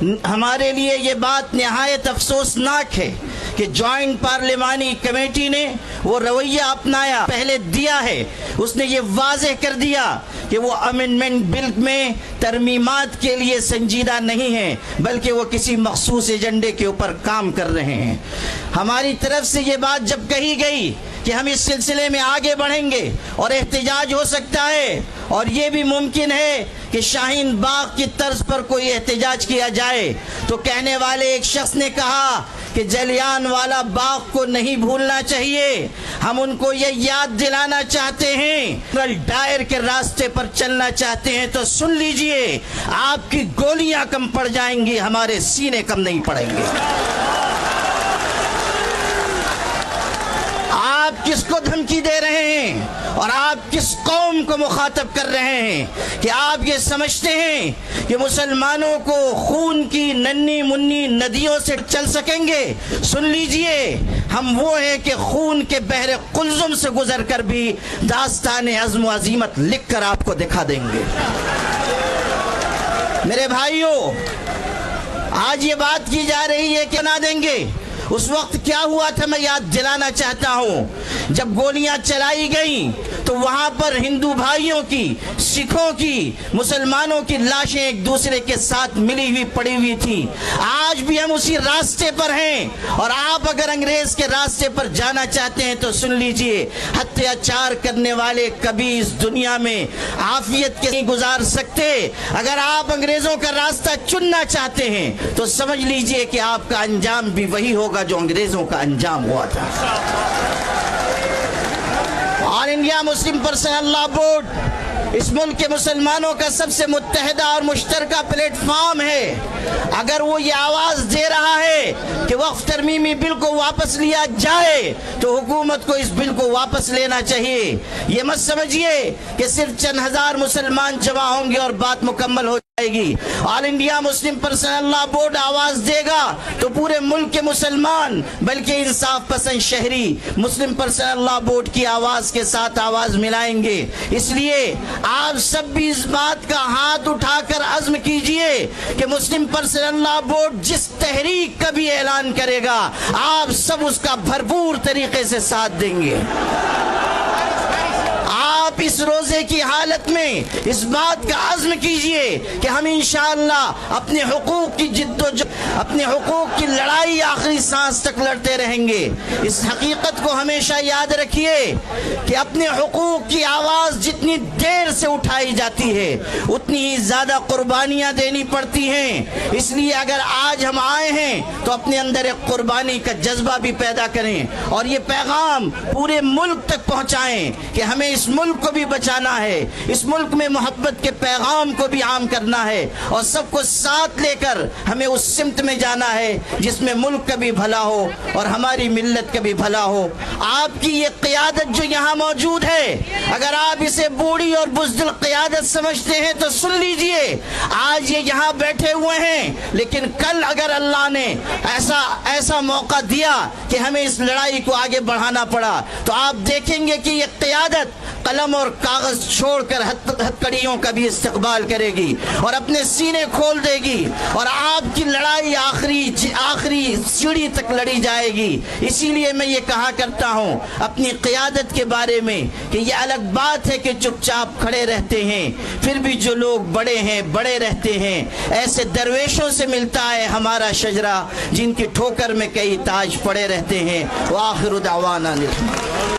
ہمارے لیے یہ بات نہایت افسوسناک ہے کہ جوائنٹ پارلیمانی کمیٹی نے وہ رویہ اپنایا پہلے دیا ہے. اس نے یہ واضح کر دیا کہ وہ امینڈمنٹ بل میں ترمیمات کے لیے سنجیدہ نہیں ہیں بلکہ وہ کسی مخصوص ایجنڈے کے اوپر کام کر رہے ہیں. ہماری طرف سے یہ بات جب کہی گئی کہ ہم اس سلسلے میں آگے بڑھیں گے اور احتجاج ہو سکتا ہے اور یہ بھی ممکن ہے کہ شاہین باغ کی طرز پر کوئی احتجاج کیا جائے، تو کہنے والے ایک شخص نے کہا کہ جلیان والا باغ کو نہیں بھولنا چاہیے، ہم ان کو یہ یاد دلانا چاہتے ہیں، ڈائر کے راستے پر چلنا چاہتے ہیں تو سن لیجئے، آپ کی گولیاں کم پڑ جائیں گی، ہمارے سینے کم نہیں پڑیں گے. آپ کس کو دھمکی دے رہے ہیں اور آپ کس قوم کو مخاطب کر رہے ہیں کہ آپ یہ سمجھتے ہیں کہ مسلمانوں کو خون کی ننھی منی ندیوں سے چل سکیں گے؟ سن لیجئے، ہم وہ ہیں کہ خون کے بحر قلزم سے گزر کر بھی داستان عزم و عزیمت لکھ کر آپ کو دکھا دیں گے. میرے بھائیوں، آج یہ بات کی جا رہی ہے کہ نہ دیں گے. اس وقت کیا ہوا تھا میں یاد دلانا چاہتا ہوں. جب گولیاں چلائی گئیں تو وہاں پر ہندو بھائیوں کی، سکھوں کی، مسلمانوں کی لاشیں ایک دوسرے کے ساتھ ملی ہوئی پڑی ہوئی تھی. آج بھی ہم اسی راستے پر ہیں اور آپ اگر انگریز کے راستے پر جانا چاہتے ہیں تو سن لیجئے، اتیاچار کرنے والے کبھی اس دنیا میں عافیت کے نہیں گزار سکتے. اگر آپ انگریزوں کا راستہ چننا چاہتے ہیں تو سمجھ لیجئے کہ آپ کا انجام بھی وہی ہوگا جو انگریزوں کا انجام ہوا تھا. آل انڈیا مسلم پرسنل لا بورڈ اس ملک کے مسلمانوں کا سب سے متحدہ اور مشترکہ پلیٹ فارم ہے. اگر وہ یہ آواز دے رہا ہے کہ وقف ترمیمی بل کو واپس لیا جائے تو حکومت کو اس بل کو واپس لینا چاہیے. یہ مت سمجھیے کہ صرف چند ہزار مسلمان جمع ہوں گے اور بات مکمل ہو جائے گی. آل انڈیا مسلم پرسنل لا بورڈ آواز دے گا تو پورے ملک کے مسلمان بلکہ انصاف پسند شہری مسلم پرسنل لا بورڈ کی آواز کے ساتھ آواز ملائیں گے. اس لیے آپ سب بھی اس بات کا ہاتھ اٹھا کر عزم کیجئے کہ مسلم پرسنل لا بورڈ جس تحریک کا بھی اعلان کرے گا آپ سب اس کا بھرپور طریقے سے ساتھ دیں گے. آپ اس روزے کی حالت میں اس بات کا عزم کیجئے کہ ہم انشاءاللہ اپنے حقوق کی اپنے حقوق کی لڑائی آخری سانس تک لڑتے رہیں گے. اس حقیقت کو ہمیشہ یاد رکھیے کہ اپنے حقوق کی آواز جتنی دیر سے اٹھائی جاتی ہے اتنی ہی زیادہ قربانیاں دینی پڑتی ہیں. اس لیے اگر آج ہم آئے ہیں تو اپنے اندر ایک قربانی کا جذبہ بھی پیدا کریں اور یہ پیغام پورے ملک تک پہنچائیں کہ ہمیں اس ملک کو بھی بچانا ہے، اس ملک میں محبت کے پیغام کو بھی عام کرنا ہے اور سب کو ساتھ لے کر ہمیں اس سمت میں جانا ہے جس میں ملک کا بھی بھلا ہو اور ہماری ملت کا بھی بھلا ہو. آپ کی یہ قیادت جو یہاں موجود ہے اگر آپ اسے بوڑھی اور بزدل قیادت سمجھتے ہیں تو سن لیجئے، آج یہ یہاں بیٹھے ہوئے ہیں لیکن کل اگر اللہ نے ایسا موقع دیا کہ ہمیں اس لڑائی کو آگے بڑھانا پڑا تو آپ دیکھیں گے کہ یہ قیادت قلم اور کاغذ چھوڑ کر ہتھکڑیوں کا بھی استقبال کرے گی اور اپنے سینے کھول دے گی اور آپ کی لڑائی آخری سیڑھی تک لڑی جائے گی. اسی لیے میں یہ کہا کرتا ہوں اپنی قیادت کے بارے میں کہ یہ الگ بات ہے کہ چپ چاپ کھڑے رہتے ہیں، پھر بھی جو لوگ بڑے ہیں بڑے رہتے ہیں. ایسے درویشوں سے ملتا ہے ہمارا شجرہ جن کی ٹھوکر میں کئی تاج پڑے رہتے ہیں. وآخر دعوانا